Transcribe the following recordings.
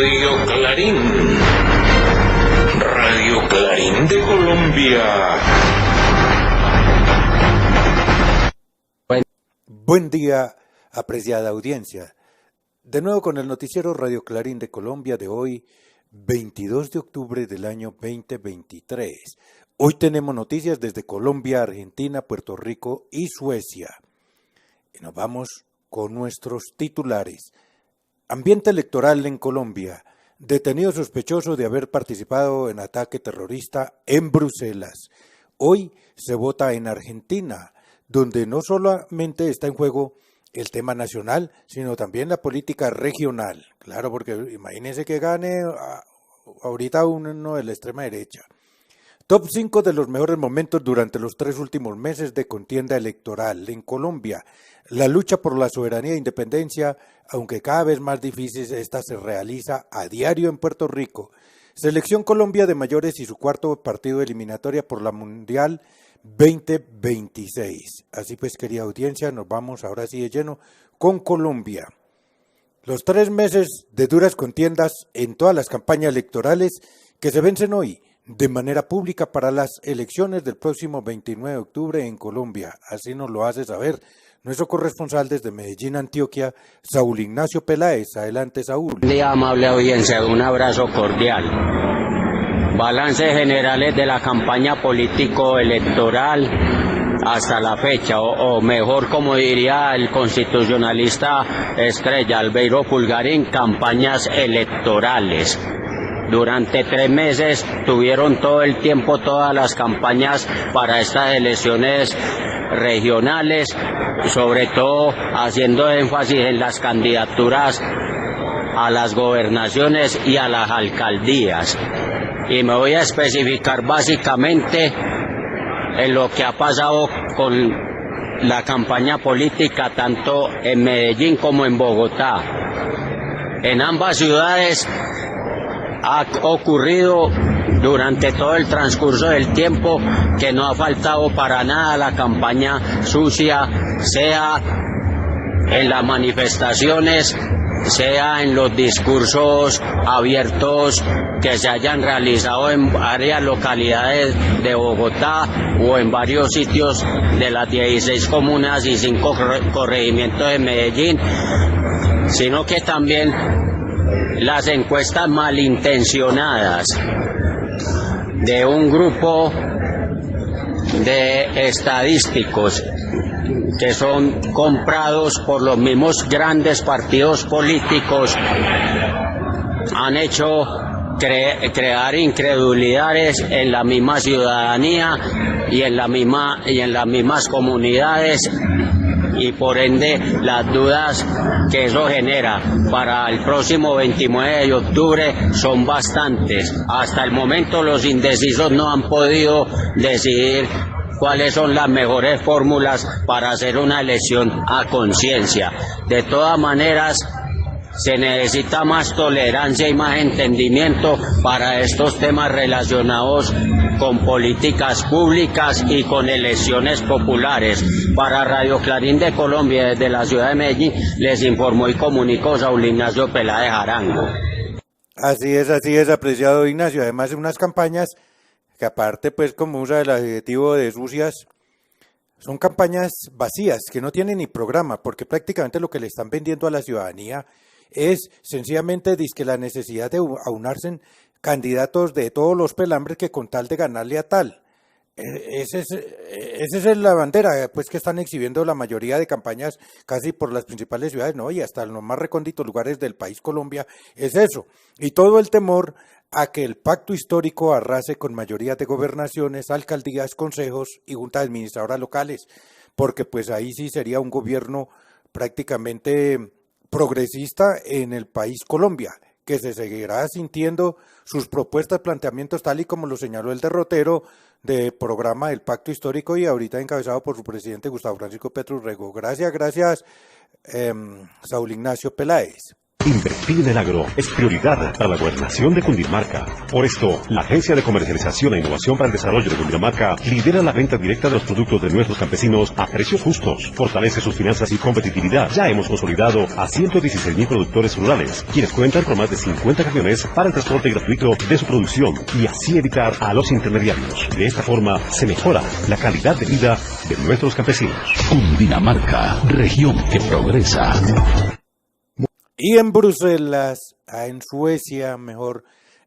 Radio Clarín de Colombia. Buen día, apreciada audiencia. De nuevo con el noticiero Radio Clarín de Colombia de hoy, 22 de octubre del año 2023. Hoy tenemos noticias desde Colombia, Argentina, Puerto Rico y Suecia. Y nos vamos con nuestros titulares. Ambiente electoral en Colombia. Detenido sospechoso de haber participado en ataque terrorista en Bruselas. Hoy se vota en Argentina, donde no solamente está en juego el tema nacional, sino también la política regional. Claro, porque imagínense que gane ahorita uno de la extrema derecha. Top 5 de los mejores momentos durante los 3 últimos meses de contienda electoral en Colombia. La lucha por la soberanía e independencia, aunque cada vez más difícil, esta se realiza a diario en Puerto Rico. Selección Colombia de mayores y su cuarto partido eliminatoria por la Mundial 2026. Así pues, querida audiencia, nos vamos ahora sí de lleno con Colombia. Los 3 meses de duras contiendas en todas las campañas electorales que se vencen hoy de manera pública para las elecciones del próximo 29 de octubre en Colombia. Así nos lo hace saber nuestro corresponsal desde Medellín, Antioquia, Saúl Ignacio Peláez. Adelante, Saúl. Buen día, amable audiencia, un abrazo cordial. Balance generales de la campaña político-electoral hasta la fecha, o mejor, como diría el constitucionalista estrella Albeiro Pulgarín, campañas electorales. Durante 3 meses tuvieron todo el tiempo todas las campañas para estas elecciones regionales, sobre todo haciendo énfasis en las candidaturas a las gobernaciones y a las alcaldías. Y me voy a especificar básicamente en lo que ha pasado con la campaña política tanto en Medellín como en Bogotá. En ambas ciudades ha ocurrido durante todo el transcurso del tiempo que no ha faltado para nada la campaña sucia, sea en las manifestaciones, sea en los discursos abiertos que se hayan realizado en varias localidades de Bogotá o en varios sitios de las 16 comunas y 5 corregimientos de Medellín, sino que también las encuestas malintencionadas de un grupo de estadísticos que son comprados por los mismos grandes partidos políticos han hecho crear incredulidades en la misma ciudadanía y en las mismas comunidades, y por ende las dudas que eso genera para el próximo 29 de octubre son bastantes. Hasta el momento los indecisos no han podido decidir cuáles son las mejores fórmulas para hacer una elección a conciencia. De todas maneras, se necesita más tolerancia y más entendimiento para estos temas relacionados con políticas públicas y con elecciones populares. Para Radio Clarín de Colombia, desde la ciudad de Medellín, les informó y comunicó Saúl Ignacio Peláez Arango. Así es, apreciado Ignacio. Además, de unas campañas que aparte, pues, como usa el adjetivo de sucias, son campañas vacías, que no tienen ni programa, porque prácticamente lo que le están vendiendo a la ciudadanía es sencillamente dizque la necesidad de aunarse candidatos de todos los pelambres que con tal de ganarle a tal. Esa es la bandera pues que están exhibiendo la mayoría de campañas casi por las principales ciudades, ¿no? Y hasta en los más recónditos lugares del país Colombia es eso. Y todo el temor a que el pacto histórico arrase con mayoría de gobernaciones, alcaldías, consejos y juntas administradoras locales, porque pues ahí sí sería un gobierno prácticamente progresista en el país Colombia, que se seguirá sintiendo sus propuestas, planteamientos tal y como lo señaló el derrotero de programa del Pacto Histórico y ahorita encabezado por su presidente Gustavo Francisco Petro Urrego. Gracias, Saúl Ignacio Peláez. Invertir en el agro es prioridad para la gobernación de Cundinamarca. Por esto, la Agencia de Comercialización e Innovación para el Desarrollo de Cundinamarca lidera la venta directa de los productos de nuestros campesinos a precios justos, fortalece sus finanzas y competitividad. Ya hemos consolidado a 116,000 productores rurales, quienes cuentan con más de 50 camiones para el transporte gratuito de su producción y así evitar a los intermediarios. De esta forma, se mejora la calidad de vida de nuestros campesinos. Cundinamarca, región que progresa. Y en Bruselas, en Suecia, mejor,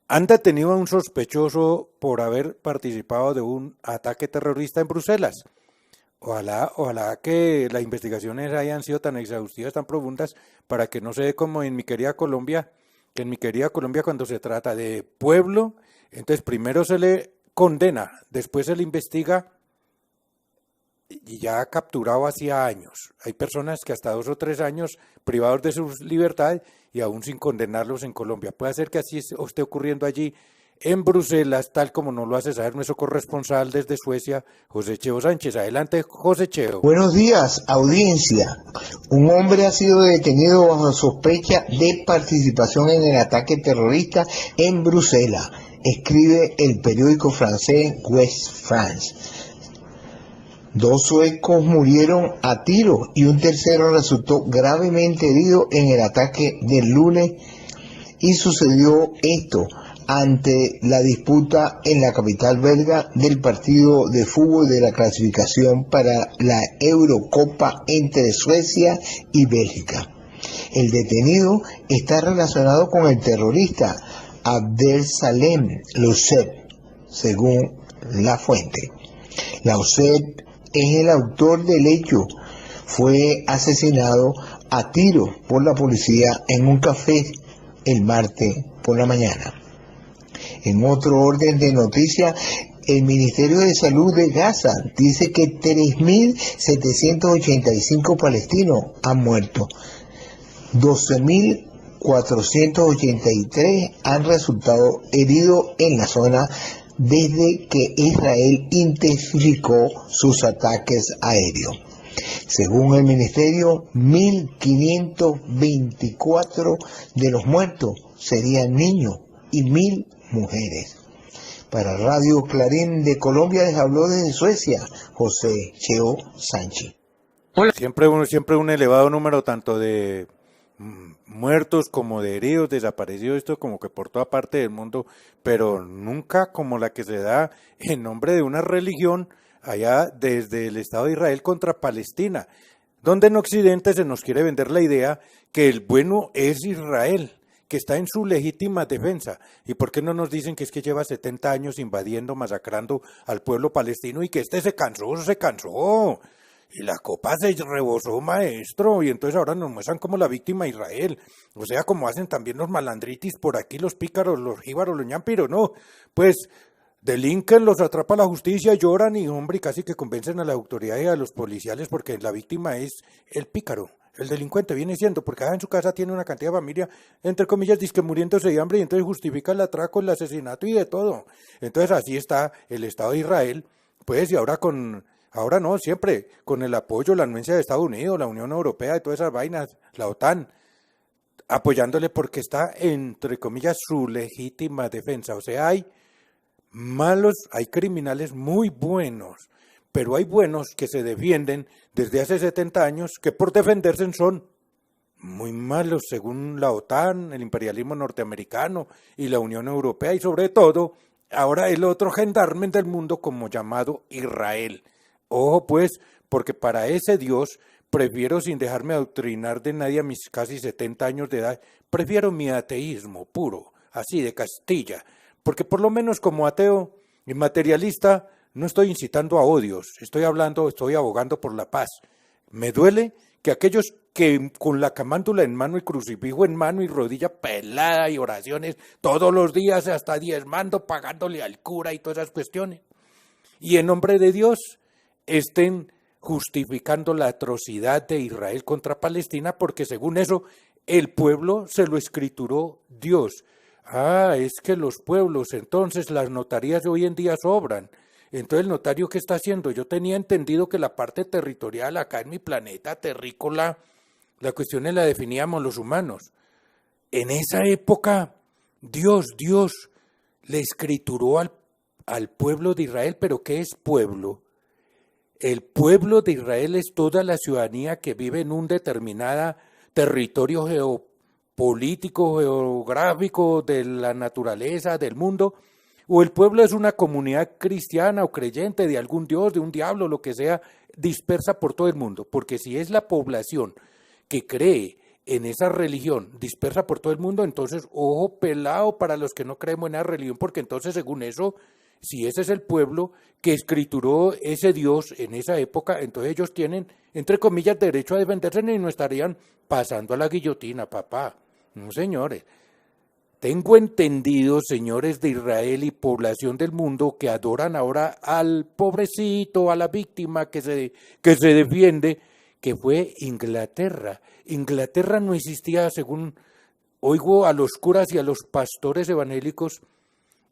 han detenido a un sospechoso por haber participado de un ataque terrorista en Bruselas. Ojalá que las investigaciones hayan sido tan exhaustivas, tan profundas, para que no se dé como en mi querida Colombia, que en mi querida Colombia cuando se trata de pueblo, entonces primero se le condena, después se le investiga y ya ha capturado hacía años. Hay personas que hasta 2 o 3 años privados de su libertad y aún sin condenarlos en Colombia. Puede ser que así esté ocurriendo allí en Bruselas, tal como nos lo hace saber nuestro corresponsal desde Suecia, José Cheo Sánchez. Adelante, José Cheo. Buenos días, audiencia. Un hombre ha sido detenido bajo sospecha de participación en el ataque terrorista en Bruselas, escribe el periódico francés West France. 2 suecos murieron a tiros y un tercero resultó gravemente herido en el ataque del lunes, y sucedió esto ante la disputa en la capital belga del partido de fútbol de la clasificación para la Eurocopa entre Suecia y Bélgica. El detenido está relacionado con el terrorista Abdessalem Loussef, según la fuente. Loussef es el autor del hecho. Fue asesinado a tiros por la policía en un café el martes por la mañana. En otro orden de noticias, el Ministerio de Salud de Gaza dice que 3.785 palestinos han muerto. 12.483 han resultado heridos en la zona desde que Israel intensificó sus ataques aéreos. Según el ministerio, 1.524 de los muertos serían niños y 1.000 mujeres. Para Radio Clarín de Colombia les habló desde Suecia, José Cheo Sánchez. Siempre un elevado número tanto de muertos como de heridos, desaparecidos, esto como que por toda parte del mundo, pero nunca como la que se da en nombre de una religión allá desde el Estado de Israel contra Palestina, donde en Occidente se nos quiere vender la idea que el bueno es Israel, que está en su legítima defensa. ¿Y por qué no nos dicen que es que lleva 70 años invadiendo, masacrando al pueblo palestino y que se cansó? Y la copa se rebosó, maestro, y entonces ahora nos muestran como la víctima Israel. O sea, como hacen también los malandritis por aquí, los pícaros, los jíbaros, los ñampiros, ¿no? Pues delinquen, los atrapa la justicia, lloran y, hombre, casi que convencen a la autoridad y a los policiales porque la víctima es el pícaro. El delincuente viene siendo, porque en su casa tiene una cantidad de familia, entre comillas, disque muriéndose de hambre, y entonces justifica el atraco, el asesinato y de todo. Entonces así está el Estado de Israel, pues, y ahora no, siempre con el apoyo, la anuencia de Estados Unidos, la Unión Europea y todas esas vainas, la OTAN, apoyándole porque está, entre comillas, su legítima defensa. O sea, hay criminales muy buenos, pero hay buenos que se defienden desde hace 70 años que por defenderse son muy malos según la OTAN, el imperialismo norteamericano y la Unión Europea y sobre todo ahora el otro gendarme del mundo como llamado Israel. Ojo pues, porque para ese Dios prefiero, sin dejarme adoctrinar de nadie a mis casi 70 años de edad, prefiero mi ateísmo puro, así de Castilla, porque por lo menos como ateo y materialista no estoy incitando a odios, estoy abogando por la paz. Me duele que aquellos que con la camándula en mano y crucifijo en mano y rodilla pelada y oraciones todos los días hasta diezmando, pagándole al cura y todas esas cuestiones, y en nombre de Dios estén justificando la atrocidad de Israel contra Palestina, porque según eso, el pueblo se lo escrituró Dios. Es que los pueblos, entonces las notarías de hoy en día sobran. Entonces el notario, ¿qué está haciendo? Yo tenía entendido que la parte territorial acá en mi planeta terrícola, la cuestión la definíamos los humanos. en esa época Dios le escrituró al pueblo de Israel, pero ¿qué es pueblo? El pueblo de Israel es toda la ciudadanía que vive en un determinado territorio geopolítico, geográfico, de la naturaleza, del mundo, o el pueblo es una comunidad cristiana o creyente de algún dios, de un diablo, lo que sea, dispersa por todo el mundo, porque si es la población que cree en esa religión dispersa por todo el mundo, entonces ojo pelado para los que no creemos en esa religión, porque entonces según eso, si ese es el pueblo que escrituró ese Dios en esa época, entonces ellos tienen, entre comillas, derecho a defenderse y no estarían pasando a la guillotina, papá. No, señores. Tengo entendido, señores de Israel y población del mundo, que adoran ahora al pobrecito, a la víctima que se defiende, que fue Inglaterra. Inglaterra no existía, según oigo a los curas y a los pastores evangélicos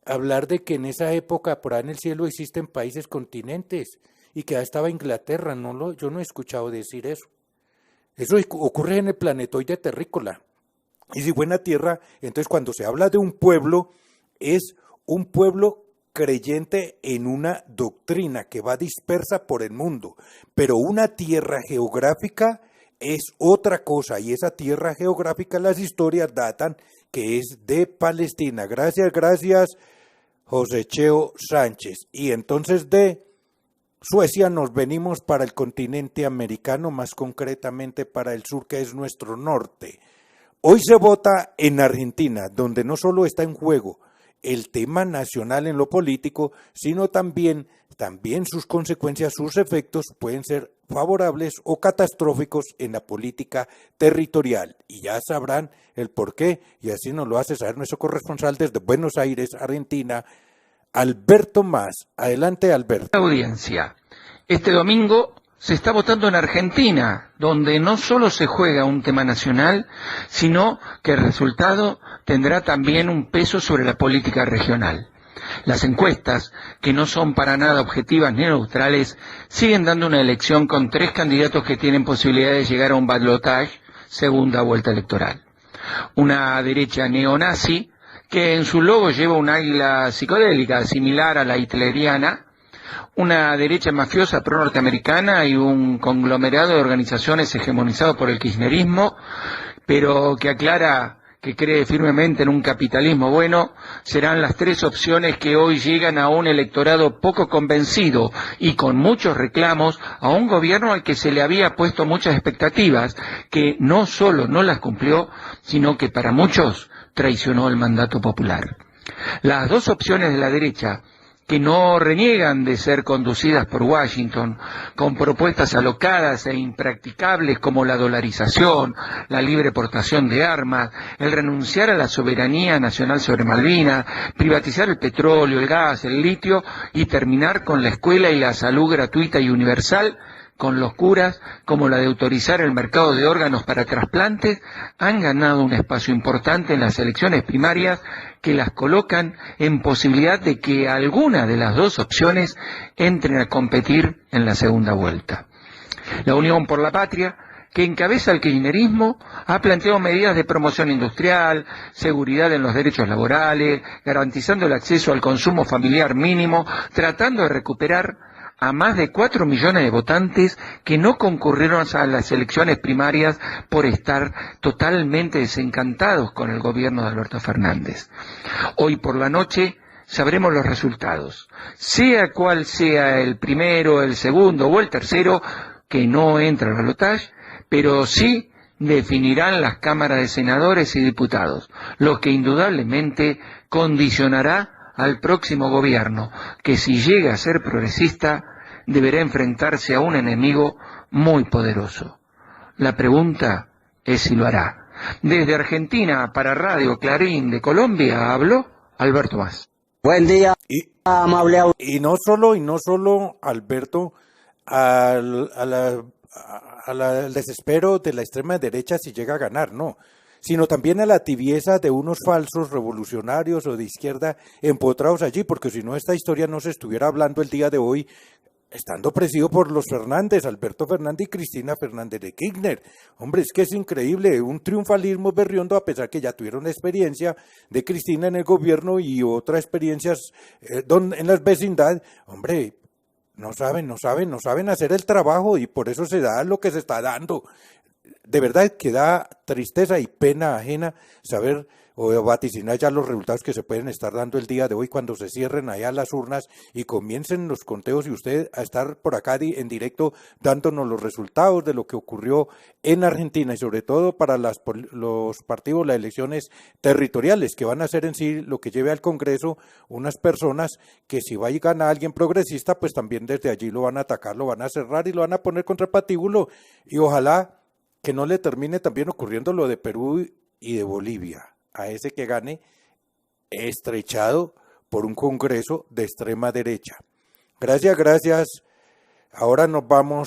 hablar de que en esa época por ahí en el cielo existen países continentes y que ahí estaba Inglaterra. Yo no he escuchado decir eso. Eso ocurre en el planetoide terrícola. Y si fue en la Tierra, entonces cuando se habla de un pueblo, es un pueblo creyente en una doctrina que va dispersa por el mundo. Pero una tierra geográfica es otra cosa, y esa tierra geográfica, las historias datan que es de Palestina. Gracias, José Cheo Sánchez. Y entonces de Suecia nos venimos para el continente americano, más concretamente para el sur, que es nuestro norte. Hoy se vota en Argentina, donde no solo está en juego el tema nacional en lo político, sino también sus consecuencias, sus efectos pueden ser favorables o catastróficos en la política territorial. Y ya sabrán el porqué, y así nos lo hace saber nuestro corresponsal desde Buenos Aires, Argentina, Alberto Más. Adelante, Alberto. Audiencia. Este domingo se está votando en Argentina, donde no solo se juega un tema nacional, sino que el resultado tendrá también un peso sobre la política regional. Las encuestas, que no son para nada objetivas ni neutrales, siguen dando una elección con 3 candidatos que tienen posibilidad de llegar a un balotaje, segunda vuelta electoral. Una derecha neonazi, que en su logo lleva un águila psicodélica similar a la hitleriana, una derecha mafiosa pro-norteamericana y un conglomerado de organizaciones hegemonizado por el kirchnerismo, pero que aclara que cree firmemente en un capitalismo bueno, serán las 3 opciones que hoy llegan a un electorado poco convencido y con muchos reclamos a un gobierno al que se le había puesto muchas expectativas, que no solo no las cumplió, sino que para muchos traicionó el mandato popular. Las 2 opciones de la derecha, que no reniegan de ser conducidas por Washington, con propuestas alocadas e impracticables como la dolarización, la libre portación de armas, el renunciar a la soberanía nacional sobre Malvinas, privatizar el petróleo, el gas, el litio y terminar con la escuela y la salud gratuita y universal, con locuras como la de autorizar el mercado de órganos para trasplantes, han ganado un espacio importante en las elecciones primarias que las colocan en posibilidad de que alguna de las 2 opciones entren a competir en la segunda vuelta. La Unión por la Patria, que encabeza el kirchnerismo, ha planteado medidas de promoción industrial, seguridad en los derechos laborales, garantizando el acceso al consumo familiar mínimo, tratando de recuperar a más de 4 millones de votantes que no concurrieron a las elecciones primarias por estar totalmente desencantados con el gobierno de Alberto Fernández. Hoy por la noche sabremos los resultados. Sea cual sea el primero, el segundo o el tercero, que no entra al balotaje, pero sí definirán las cámaras de senadores y diputados, lo que indudablemente condicionará al próximo gobierno, que si llega a ser progresista, deberá enfrentarse a un enemigo muy poderoso. La pregunta es si lo hará. Desde Argentina, para Radio Clarín de Colombia, habló Alberto Más. Buen día, amable Y no solo, Alberto, al desespero de la extrema derecha si llega a ganar, no, sino también a la tibieza de unos falsos revolucionarios o de izquierda empotrados allí, porque si no esta historia no se estuviera hablando el día de hoy estando presidido por los Fernández, Alberto Fernández y Cristina Fernández de Kirchner. Hombre, es que es increíble, un triunfalismo berriondo, a pesar que ya tuvieron experiencia de Cristina en el gobierno y otras experiencias en las vecindades. Hombre, no saben hacer el trabajo, y por eso se da lo que se está dando. De verdad que da tristeza y pena ajena saber o vaticinar ya los resultados que se pueden estar dando el día de hoy cuando se cierren allá las urnas y comiencen los conteos, y usted a estar por acá en directo dándonos los resultados de lo que ocurrió en Argentina, y sobre todo para los partidos, las elecciones territoriales, que van a ser en sí lo que lleve al Congreso unas personas que, si va a ganar alguien progresista, pues también desde allí lo van a atacar, lo van a cerrar y lo van a poner contra patíbulo, y ojalá que no le termine también ocurriendo lo de Perú y de Bolivia, a ese que gane estrechado por un Congreso de extrema derecha. Gracias. Ahora nos vamos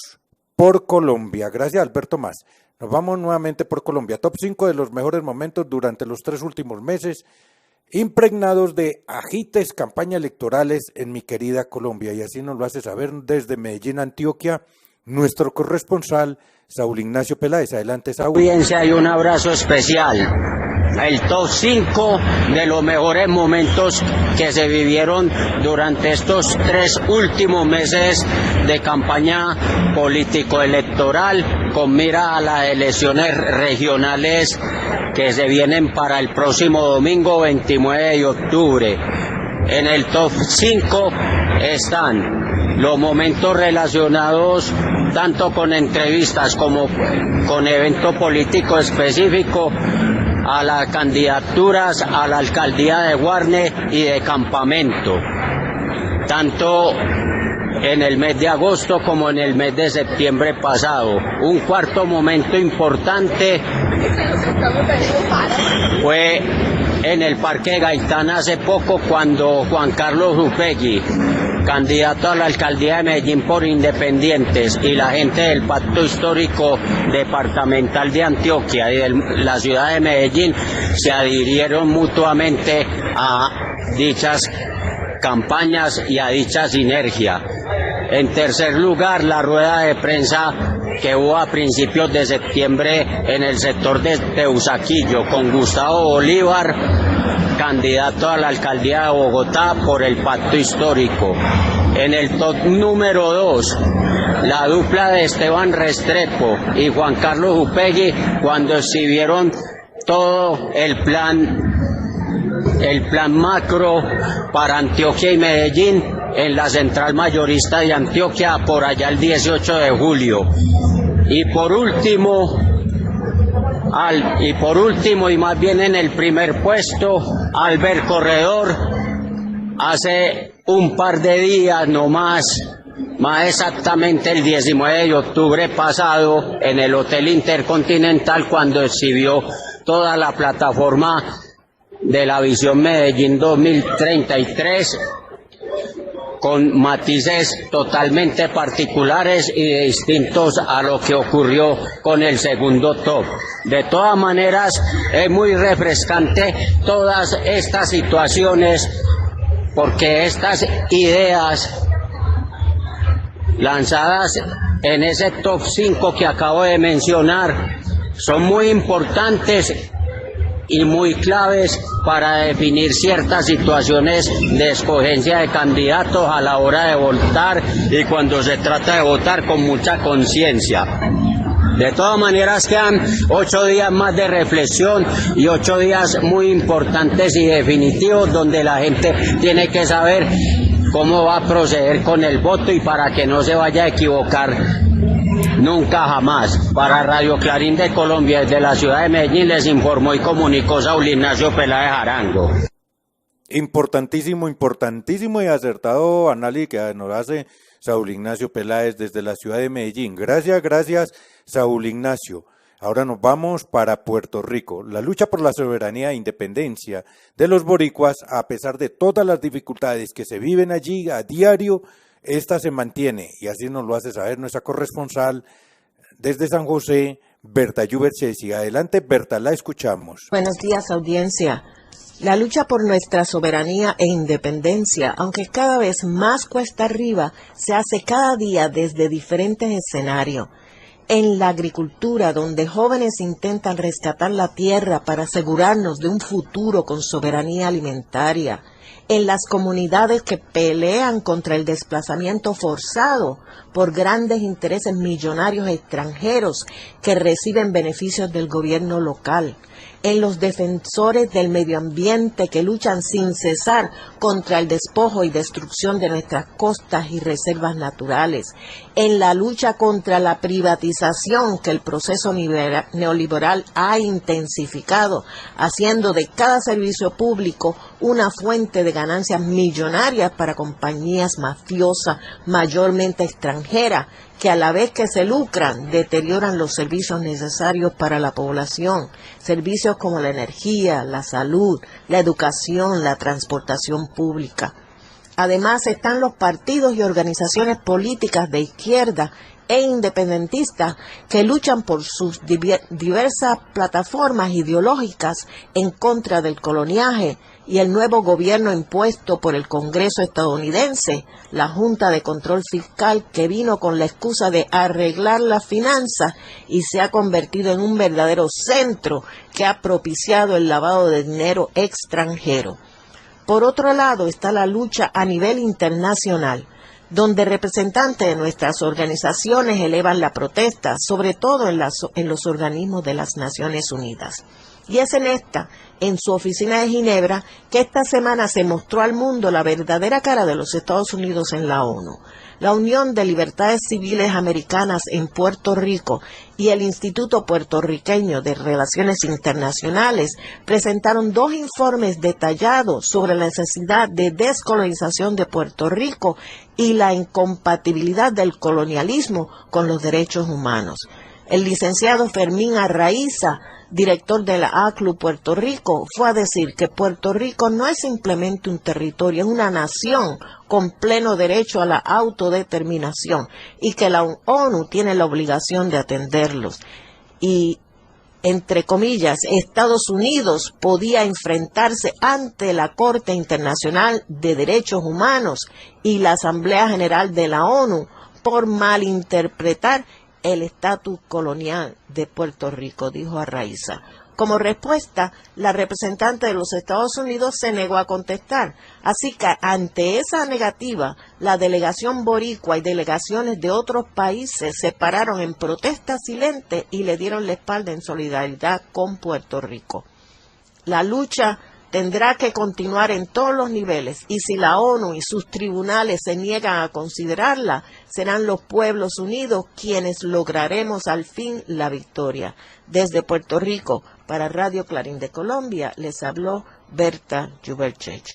por Colombia. Gracias, Alberto Más. Nos vamos nuevamente por Colombia. Top 5 de los mejores momentos durante los 3 últimos meses, impregnados de agites, campañas electorales en mi querida Colombia. Y así nos lo hace saber desde Medellín, Antioquia, nuestro corresponsal Saúl Ignacio Peláez. Adelante, Saúl. Audiencia, y un abrazo especial. El top 5 de los mejores momentos que se vivieron durante estos 3 últimos meses de campaña político-electoral con mira a las elecciones regionales que se vienen para el próximo domingo 29 de octubre. En el top 5 están los momentos relacionados tanto con entrevistas como con evento político específico a las candidaturas a la alcaldía de Guarne y de Campamento, tanto en el mes de agosto como en el mes de septiembre pasado. Un cuarto momento importante fue en el Parque Gaitán hace poco, cuando Juan Carlos Upegui, candidato a la alcaldía de Medellín por Independientes, y la gente del Pacto Histórico Departamental de Antioquia y de la ciudad de Medellín se adhirieron mutuamente a dichas campañas y a dicha sinergia. En tercer lugar, la rueda de prensa que hubo a principios de septiembre en el sector de Teusaquillo con Gustavo Bolívar, candidato a la alcaldía de Bogotá por el Pacto Histórico. En el top número 2, la dupla de Esteban Restrepo y Juan Carlos Upegui, cuando exhibieron todo el plan macro para Antioquia y Medellín en la central mayorista de Antioquia por allá el 18 de julio. Y por último, y más bien en el primer puesto, Albert Corredor, hace un par de días nomás, más exactamente el 19 de octubre pasado, en el Hotel Intercontinental, cuando exhibió toda la plataforma de la Visión Medellín 2033, con matices totalmente particulares y distintos a lo que ocurrió con el segundo top. De todas maneras, es muy refrescante todas estas situaciones, porque estas ideas lanzadas en ese top 5 que acabo de mencionar son muy importantes y muy claves para definir ciertas situaciones de escogencia de candidatos a la hora de votar, y cuando se trata de votar con mucha conciencia. De todas maneras, quedan 8 días más de reflexión y 8 días muy importantes y definitivos, donde la gente tiene que saber cómo va a proceder con el voto y para que no se vaya a equivocar nunca jamás. Para Radio Clarín de Colombia, desde la ciudad de Medellín, les informó y comunicó Saúl Ignacio Peláez Arango. Importantísimo y acertado análisis que nos hace Saúl Ignacio Peláez desde la ciudad de Medellín. Gracias, Saúl Ignacio. Ahora nos vamos para Puerto Rico. La lucha por la soberanía e independencia de los boricuas, a pesar de todas las dificultades que se viven allí a diario, esta se mantiene, y así nos lo hace saber nuestra corresponsal desde San José, Berta Lluvert Ceci. Adelante, Berta, la escuchamos. Buenos días, audiencia. La lucha por nuestra soberanía e independencia, aunque cada vez más cuesta arriba, se hace cada día desde diferentes escenarios. En la agricultura, donde jóvenes intentan rescatar la tierra para asegurarnos de un futuro con soberanía alimentaria. En las comunidades que pelean contra el desplazamiento forzado por grandes intereses millonarios extranjeros que reciben beneficios del gobierno local. En los defensores del medio ambiente que luchan sin cesar contra el despojo y destrucción de nuestras costas y reservas naturales, en la lucha contra la privatización que el proceso neoliberal ha intensificado, haciendo de cada servicio público una fuente de ganancias millonarias para compañías mafiosas, mayormente extranjeras, que a la vez que se lucran, deterioran los servicios necesarios para la población, servicios como la energía, la salud, la educación, la transportación pública. Además están los partidos y organizaciones políticas de izquierda e independentistas que luchan por sus diversas plataformas ideológicas en contra del coloniaje y el nuevo gobierno impuesto por el Congreso estadounidense, la Junta de Control Fiscal, que vino con la excusa de arreglar las finanzas y se ha convertido en un verdadero centro que ha propiciado el lavado de dinero extranjero. Por otro lado está la lucha a nivel internacional, donde representantes de nuestras organizaciones elevan la protesta, sobre todo en los organismos de las Naciones Unidas. Y es en su oficina de Ginebra, que esta semana se mostró al mundo la verdadera cara de los Estados Unidos en la ONU. La Unión de Libertades Civiles Americanas en Puerto Rico y el Instituto Puertorriqueño de Relaciones Internacionales presentaron 2 informes detallados sobre la necesidad de descolonización de Puerto Rico y la incompatibilidad del colonialismo con los derechos humanos. El licenciado Fermín Arraiza, director de la ACLU Puerto Rico, fue a decir que Puerto Rico no es simplemente un territorio, es una nación con pleno derecho a la autodeterminación y que la ONU tiene la obligación de atenderlos. Y, entre comillas, Estados Unidos podía enfrentarse ante la Corte Internacional de Derechos Humanos y la Asamblea General de la ONU por malinterpretar el estatus colonial de Puerto Rico, dijo Arraiza. Como respuesta, la representante de los Estados Unidos se negó a contestar. Así que ante esa negativa, la delegación boricua y delegaciones de otros países se pararon en protesta silente y le dieron la espalda en solidaridad con Puerto Rico. La lucha tendrá que continuar en todos los niveles y si la ONU y sus tribunales se niegan a considerarla, serán los pueblos unidos quienes lograremos al fin la victoria. Desde Puerto Rico, para Radio Clarín de Colombia, les habló Berta Juberchech.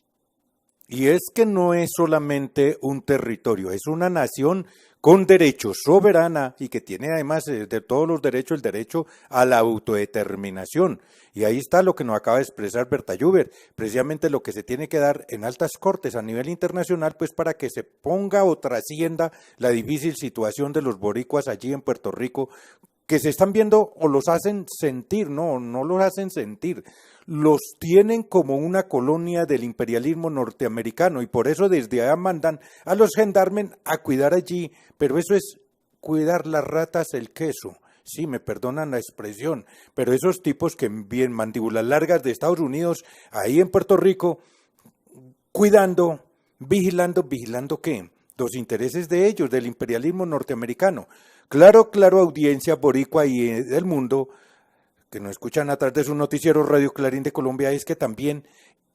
Y es que no es solamente un territorio, es una nación con derechos, soberana y que tiene además de todos los derechos el derecho a la autodeterminación. Y ahí está lo que nos acaba de expresar Berta Juber, precisamente lo que se tiene que dar en altas cortes a nivel internacional, pues para que se ponga o trascienda la difícil situación de los boricuas allí en Puerto Rico, que se están viendo o los hacen sentir, no los hacen sentir, los tienen como una colonia del imperialismo norteamericano y por eso desde allá mandan a los gendarmes a cuidar allí, pero eso es cuidar las ratas el queso. Sí, me perdonan la expresión, pero esos tipos que bien mandíbulas largas de Estados Unidos, ahí en Puerto Rico, cuidando, vigilando ¿qué? Los intereses de ellos, del imperialismo norteamericano. Claro, audiencia boricua y del mundo, que nos escuchan a través de su noticiero Radio Clarín de Colombia, es que también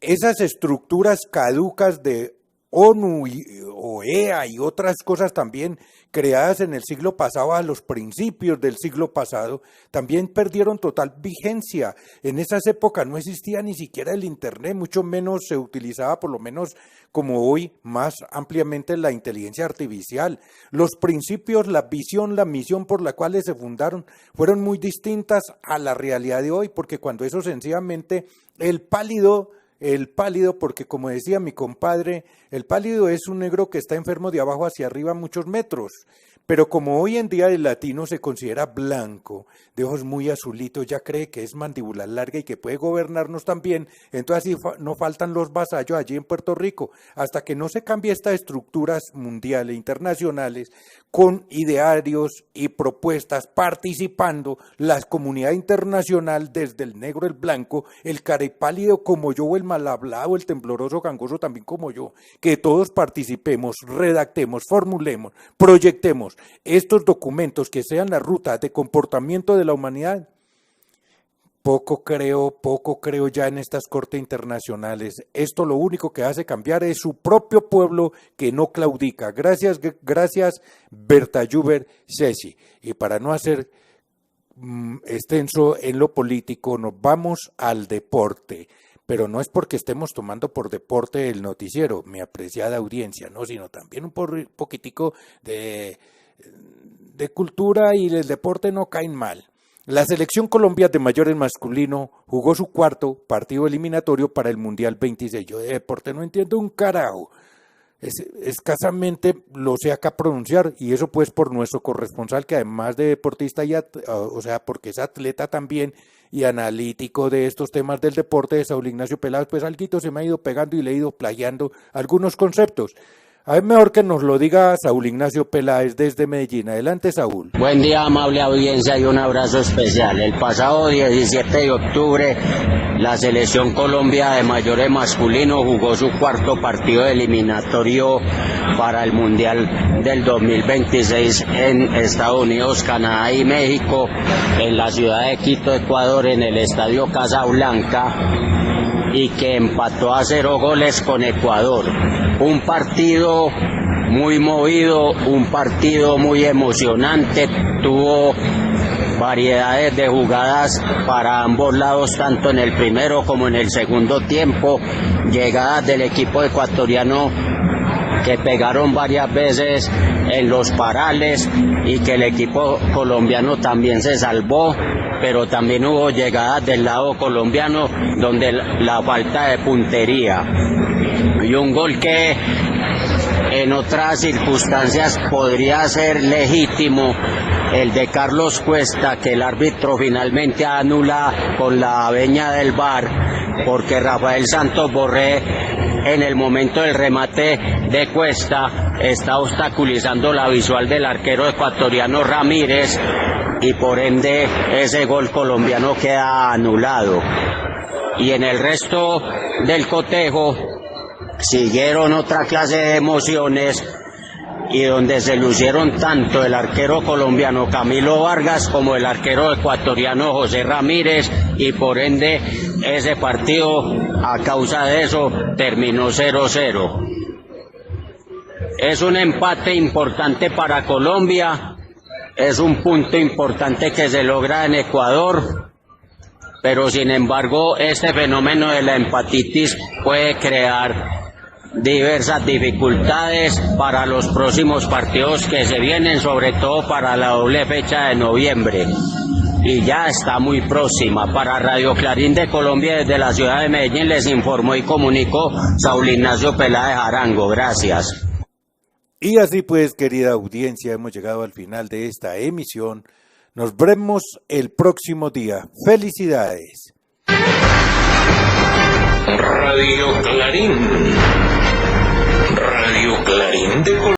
esas estructuras caducas de ONU y OEA y otras cosas también creadas en el siglo pasado, a los principios del siglo pasado, también perdieron total vigencia. En esas épocas no existía ni siquiera el Internet, mucho menos se utilizaba, por lo menos como hoy, más ampliamente la inteligencia artificial. Los principios, la visión, la misión por la cual se fundaron fueron muy distintas a la realidad de hoy, porque cuando eso sencillamente el pálido, porque como decía mi compadre, el pálido es un negro que está enfermo de abajo hacia arriba muchos metros, Pero como hoy en día el latino se considera blanco, de ojos muy azulitos, ya cree que es mandíbula larga y que puede gobernarnos también, entonces no faltan los vasallos allí en Puerto Rico, hasta que no se cambie estas estructuras mundiales e internacionales con idearios y propuestas participando la comunidad internacional, desde el negro, el blanco, el caripálido como yo, o el mal hablado, el tembloroso gangoso también como yo, que todos participemos, redactemos, formulemos, proyectemos estos documentos que sean la ruta de comportamiento de la humanidad. Poco creo ya en estas cortes internacionales. Esto lo único que hace cambiar es su propio pueblo que no claudica. Gracias Berta Juber Ceci. Y para no hacer extenso en lo político, nos vamos al deporte. Pero no es porque estemos tomando por deporte el noticiero, mi apreciada audiencia, no, sino también un poquitico de cultura, y el deporte no caen mal. La selección Colombia de mayores masculino jugó su cuarto partido eliminatorio para el Mundial 26. Yo de deporte no entiendo un carajo. Escasamente lo sé acá pronunciar, y eso pues por nuestro corresponsal, que además de deportista, o sea, porque es atleta también y analítico de estos temas del deporte, de Saúl Ignacio Peláez, pues alguito se me ha ido pegando y le he ido playando algunos conceptos. A ver, mejor que nos lo diga Saúl Ignacio Peláez desde Medellín. Adelante, Saúl. Buen día, amable audiencia, y un abrazo especial. El pasado 17 de octubre, la selección Colombia de mayores masculino jugó su cuarto partido eliminatorio para el Mundial del 2026 en Estados Unidos, Canadá y México, en la ciudad de Quito, Ecuador, en el Estadio Casablanca, y que empató a 0 goles con Ecuador. Un partido muy movido, un partido muy emocionante, tuvo variedades de jugadas para ambos lados, tanto en el primero como en el segundo tiempo, llegadas del equipo ecuatoriano que pegaron varias veces en los parales, y que el equipo colombiano también se salvó, pero también hubo llegadas del lado colombiano donde la falta de puntería y un gol que en otras circunstancias podría ser legítimo, el de Carlos Cuesta, que el árbitro finalmente anula con la veña del VAR, porque Rafael Santos Borré, en el momento del remate de Cuesta, está obstaculizando la visual del arquero ecuatoriano Ramírez, y por ende ese gol colombiano queda anulado. Y en el resto del cotejo siguieron otra clase de emociones, y donde se lucieron tanto el arquero colombiano Camilo Vargas como el arquero ecuatoriano José Ramírez, y por ende ese partido, a causa de eso, terminó 0-0. Es un empate importante para Colombia, es un punto importante que se logra en Ecuador, pero sin embargo este fenómeno de la empatitis puede crear diversas dificultades para los próximos partidos que se vienen, sobre todo para la doble fecha de noviembre, y ya está muy próxima. Para Radio Clarín de Colombia, desde la ciudad de Medellín, les informó y comunicó Saúl Ignacio Peláez Arango. Gracias. Y así pues, querida audiencia, hemos llegado al final de esta emisión. Nos vemos el próximo día. ¡Felicidades! Radio Clarín. Radio Clarín de Colombia.